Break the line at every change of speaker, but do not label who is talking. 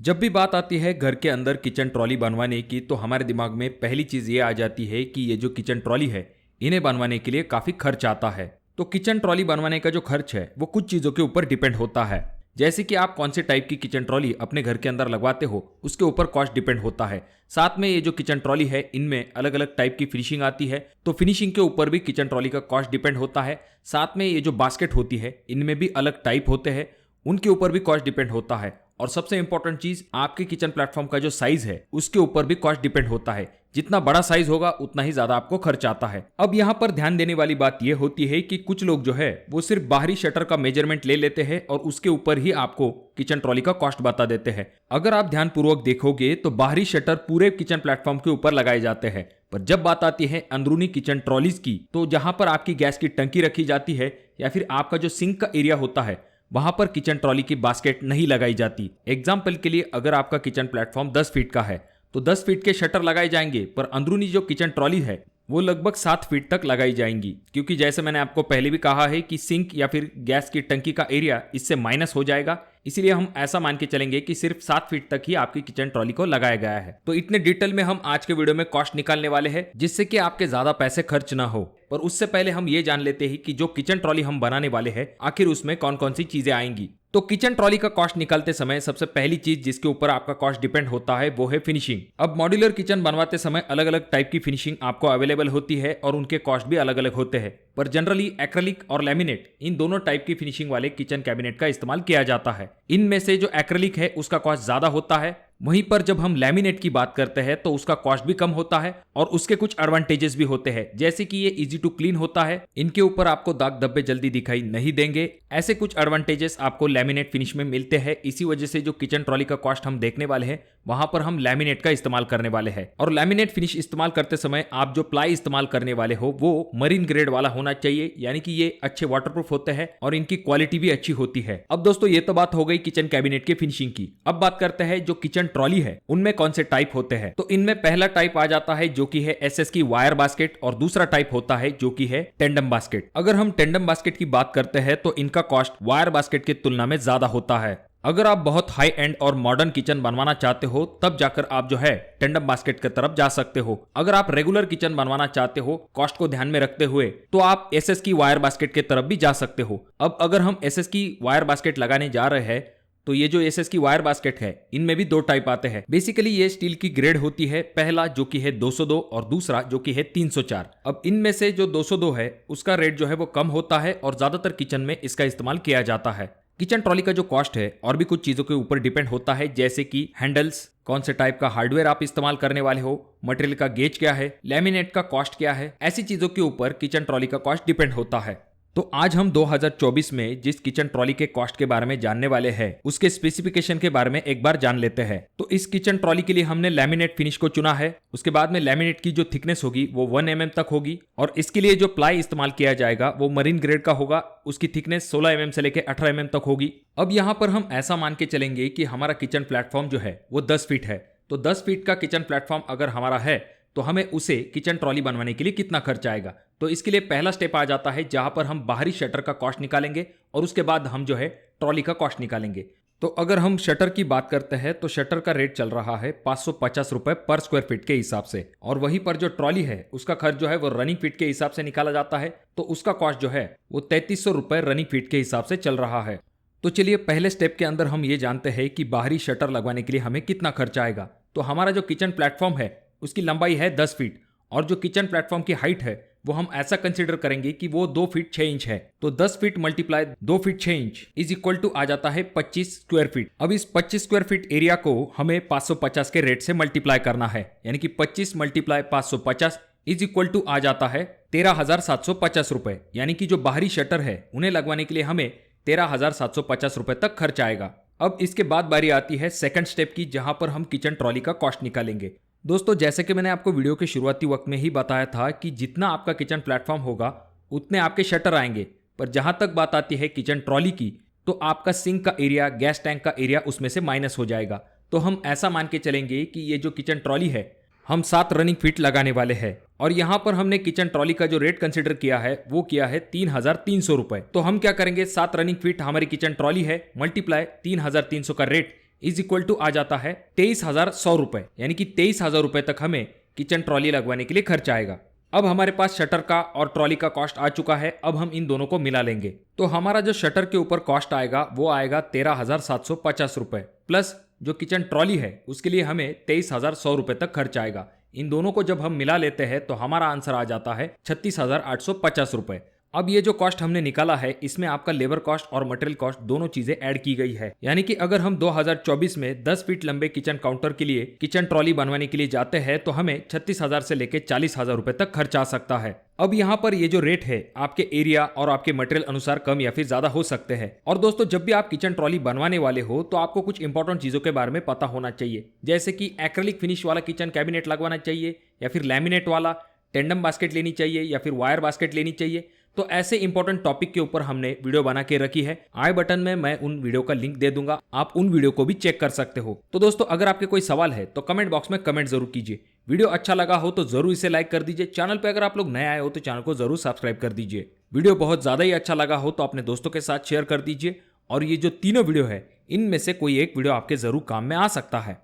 जब भी बात आती है घर के अंदर किचन ट्रॉली बनवाने की तो हमारे दिमाग में पहली चीज ये आ जाती है कि ये जो किचन ट्रॉली है इन्हें बनवाने के लिए काफी खर्च आता है। तो किचन ट्रॉली बनवाने का जो खर्च है वो कुछ चीजों के ऊपर डिपेंड होता है। जैसे कि आप कौन से टाइप की किचन ट्रॉली अपने घर के अंदर लगवाते हो उसके ऊपर कॉस्ट डिपेंड होता है। साथ में ये जो किचन ट्रॉली है इनमें अलग अलग टाइप की फिनिशिंग आती है, तो फिनिशिंग के ऊपर भी किचन ट्रॉली का कॉस्ट डिपेंड होता है। साथ में ये जो बास्केट होती है इनमें भी अलग टाइप होते हैं, उनके ऊपर भी कॉस्ट डिपेंड होता है। और सबसे इंपॉर्टेंट चीज, आपके किचन प्लेटफॉर्म का जो साइज है उसके ऊपर भी कॉस्ट डिपेंड होता है। जितना बड़ा साइज होगा उतना ही ज्यादा आपको खर्च आता है। अब यहाँ पर ध्यान देने वाली बात यह होती है कि कुछ लोग जो है वो सिर्फ बाहरी शटर का मेजरमेंट ले लेते हैं और उसके ऊपर ही आपको किचन ट्रॉली का कॉस्ट बता देते हैं। अगर आप ध्यानपूर्वक देखोगे तो बाहरी शटर पूरे किचन प्लेटफॉर्म के ऊपर लगाए जाते हैं, पर जब बात आती है अंदरूनी किचन ट्रॉलीज की तो जहां पर आपकी गैस की टंकी रखी जाती है या फिर आपका जो सिंक का एरिया होता है वहां पर किचन ट्रॉली की बास्केट नहीं लगाई जाती। एग्जाम्पल के लिए अगर आपका किचन प्लेटफॉर्म 10 फीट का है तो 10 फीट के शटर लगाए जाएंगे, पर अंदरूनी जो किचन ट्रॉली है वो लगभग 7 फीट तक लगाई जाएंगी, क्योंकि जैसे मैंने आपको पहले भी कहा है कि सिंक या फिर गैस की टंकी का एरिया इससे माइनस हो जाएगा। इसीलिए हम ऐसा मान के चलेंगे कि सिर्फ 7 फीट तक ही आपकी किचन ट्रॉली को लगाया गया है। तो इतने डिटेल में हम आज के वीडियो में कॉस्ट निकालने वाले हैं जिससे कि आपके ज्यादा पैसे खर्च ना हो। पर उससे पहले हम ये जान लेते हैं कि जो किचन ट्रॉली हम बनाने वाले हैं आखिर उसमें कौन कौन सी चीजें आएंगी। तो किचन ट्रॉली का कॉस्ट निकालते समय सबसे पहली चीज जिसके ऊपर आपका कॉस्ट डिपेंड होता है वो है फिनिशिंग। अब मॉड्यूलर किचन बनवाते समय अलग अलग टाइप की फिनिशिंग आपको अवेलेबल होती है और उनके कॉस्ट भी अलग अलग होते हैं, पर जनरली एक्रेलिक और लैमिनेट इन दोनों टाइप की फिनिशिंग वाले किचन कैबिनेट का इस्तेमाल किया जाता है। इनमें से जो एक्रेलिक है उसका कॉस्ट ज्यादा होता है, वहीं पर जब हम लैमिनेट की बात करते हैं तो उसका कॉस्ट भी कम होता है और उसके कुछ एडवांटेजेस भी होते हैं, जैसे कि ये इजी टू क्लीन होता है, इनके ऊपर आपको दाग धब्बे जल्दी दिखाई नहीं देंगे। ऐसे कुछ एडवांटेजेस आपको लैमिनेट फिनिश में मिलते हैं। इसी वजह से जो किचन ट्रॉली का कॉस्ट हम देखने वाले हैं वहां पर हम लैमिनेट का इस्तेमाल करने वाले हैं। और लैमिनेट फिनिश इस्तेमाल करते समय आप जो प्लाई इस्तेमाल करने वाले हो वो मरीन ग्रेड वाला होना चाहिए, यानी कि ये अच्छे वाटरप्रूफ होते हैं और इनकी क्वालिटी भी अच्छी होती है। अब दोस्तों ये तो बात हो गई किचन कैबिनेट की फिनिशिंग की। अब बात करते हैं जो किचन ट्रॉली है उनमें कौन से टाइप होते हैं। तो इनमें पहला टाइप आ जाता है जो कि है एसएस की वायर बास्केट और दूसरा टाइप होता है जो कि है टेंडम बास्केट। अगर हम टेंडम बास्केट की बात करते हैं तो इनका कॉस्ट वायर बास्केट की तुलना में ज्यादा होता है। अगर आप बहुत हाई एंड और मॉडर्न किचन बनवाना चाहते हो तब जाकर आप जो है टेंडम बास्केट की तरफ जा सकते हो। अगर आप रेगुलर किचन बनवाना चाहते हो कॉस्ट को ध्यान में रखते हुए तो आप एसएस की वायर बास्केट की तरफ भी जा सकते हो। अब अगर हम एसएस की वायर बास्केट लगाने जा रहे हैं तो ये जो एसएस की वायर बास्केट है इनमें भी दो टाइप आते हैं। बेसिकली ये स्टील की ग्रेड होती है, पहला जो कि है 202 और दूसरा जो कि है 304। अब इनमें से जो 202 है उसका रेट जो है वो कम होता है और ज्यादातर किचन में इसका इस्तेमाल किया जाता है। किचन ट्रॉली का जो कॉस्ट है और भी कुछ चीजों के ऊपर डिपेंड होता है, जैसे कि हैंडल्स, कौन से टाइप का हार्डवेयर आप इस्तेमाल करने वाले हो, मटेरियल का गेज क्या है, लैमिनेट का कॉस्ट क्या है, ऐसी चीजों के ऊपर किचन ट्रॉली का कॉस्ट डिपेंड होता है। तो आज हम 2024 में जिस किचन ट्रॉली के कॉस्ट के बारे में जानने वाले हैं उसके स्पेसिफिकेशन के बारे में एक बार जान लेते हैं। तो इस किचन ट्रॉली के लिए हमने लैमिनेट फिनिश को चुना है। उसके बाद में लैमिनेट की जो थिकनेस होगी वो 1 mm तक होगी और इसके लिए जो प्लाई इस्तेमाल किया जाएगा वो मरीन ग्रेड का होगा। उसकी थिकनेस 16 mm से लेकर 18 mm तक होगी। अब यहाँ पर हम ऐसा मान के चलेंगे कि हमारा किचन प्लेटफॉर्म जो है वो 10 फीट है। तो 10 फीट का किचन प्लेटफॉर्म अगर हमारा है तो हमें उसे किचन ट्रॉली बनवाने के लिए कितना खर्च आएगा। तो इसके लिए पहला स्टेप आ जाता है जहां पर हम बाहरी शटर का कॉस्ट निकालेंगे और उसके बाद हम जो है ट्रॉली का कॉस्ट निकालेंगे। तो अगर हम शटर की बात करते हैं तो शटर का रेट चल रहा है 550 रुपए पर स्क्वायर फीट के हिसाब से, और वहीं पर जो ट्रॉली है उसका खर्च जो है वो रनिंग फीट के हिसाब से निकाला जाता है। तो उसका कॉस्ट जो है वो 3300 रुपए रनिंग फीट के हिसाब से चल रहा है। तो चलिए पहले स्टेप के अंदर हम ये जानते हैं कि बाहरी शटर लगवाने के लिए हमें कितना खर्च आएगा। तो हमारा जो किचन प्लेटफॉर्म है उसकी लंबाई है 10 फीट और जो किचन प्लेटफॉर्म की हाइट है वो हम ऐसा कंसीडर करेंगे कि वो 2 फीट 6 इंच है। तो 10 feet multiply 2 feet 6 inch is equal to आ जाता है 25 स्क्वायर फीट। अब इस 25 स्क्वायर फीट एरिया को हमें 550 के रेट से मल्टीप्लाई करना है, यानी कि 25 मल्टीप्लाई 550 इज इक्वल टू आ जाता है 13,750 रुपए। यानी कि जो बाहरी शटर है उन्हें लगवाने के लिए हमें 13,750 रुपए तक खर्च आएगा। अब इसके बाद बारी आती है सेकंड स्टेप की, जहां पर हम किचन ट्रॉली का कॉस्ट निकालेंगे। दोस्तों जैसे कि मैंने आपको वीडियो के शुरुआती वक्त में ही बताया था कि जितना आपका किचन प्लेटफॉर्म होगा उतने आपके शटर आएंगे, पर जहां तक बात आती है किचन ट्रॉली की तो आपका सिंक का एरिया, गैस टैंक का एरिया उसमें से माइनस हो जाएगा। तो हम ऐसा मान के चलेंगे कि ये जो किचन ट्रॉली है हम 7 रनिंग फीट लगाने वाले हैं और यहां पर हमने किचन ट्रॉली का जो रेट कंसिडर किया है वो किया है 3,300 रुपए। तो हम क्या करेंगे, 7 रनिंग फीट हमारी किचन ट्रॉली है मल्टीप्लाई 3,300 का रेट इज इक्वल टू आ जाता है 23,100 रुपए, यानी कि 23,000 रुपए तक हमें किचन ट्रॉली लगवाने के लिए खर्च आएगा। अब हमारे पास शटर का और ट्रॉली का कॉस्ट आ चुका है। अब हम इन दोनों को मिला लेंगे तो हमारा जो शटर के ऊपर कॉस्ट आएगा वो आएगा 13,750 रुपए, प्लस जो किचन ट्रॉली है उसके लिए हमें 23,100 रुपए तक खर्च आएगा। इन दोनों को जब हम मिला लेते हैं तो हमारा आंसर आ जाता है 36,850 रुपए। अब ये जो कॉस्ट हमने निकाला है इसमें आपका लेबर कॉस्ट और मटेरियल कॉस्ट दोनों चीजें ऐड की गई है, यानी कि अगर हम 2024 में 10 फीट लंबे किचन काउंटर के लिए किचन ट्रॉली बनवाने के लिए जाते हैं तो हमें 36,000 से लेकर 40,000 रुपए तक खर्च आ सकता है। अब यहाँ पर ये जो रेट है आपके एरिया और आपके मटेरियल अनुसार कम या फिर ज्यादा हो सकते हैं। और दोस्तों, जब भी आप किचन ट्रॉली बनवाने वाले हो तो आपको कुछ इंपॉर्टेंट चीजों के बारे में पता होना चाहिए, जैसे कि एक्रेलिक फिनिश वाला किचन कैबिनेट लगवाना चाहिए या फिर लैमिनेट वाला, टेंडम बास्केट लेनी चाहिए या फिर वायर बास्केट लेनी चाहिए। तो ऐसे इंपॉर्टेंट टॉपिक के ऊपर हमने वीडियो बना के रखी है। आई बटन में मैं उन वीडियो का लिंक दे दूंगा, आप उन वीडियो को भी चेक कर सकते हो। तो दोस्तों, अगर आपके कोई सवाल है तो कमेंट बॉक्स में कमेंट जरूर कीजिए। वीडियो अच्छा लगा हो तो जरूर इसे लाइक कर दीजिए। चैनल पे अगर आप लोग नए आए हो तो चैनल को जरूर सब्सक्राइब कर दीजिए। वीडियो बहुत ज्यादा ही अच्छा लगा हो तो अपने दोस्तों के साथ शेयर कर दीजिए। और ये जो तीनों वीडियो है इनमें से कोई एक वीडियो आपके जरूर काम में आ सकता है।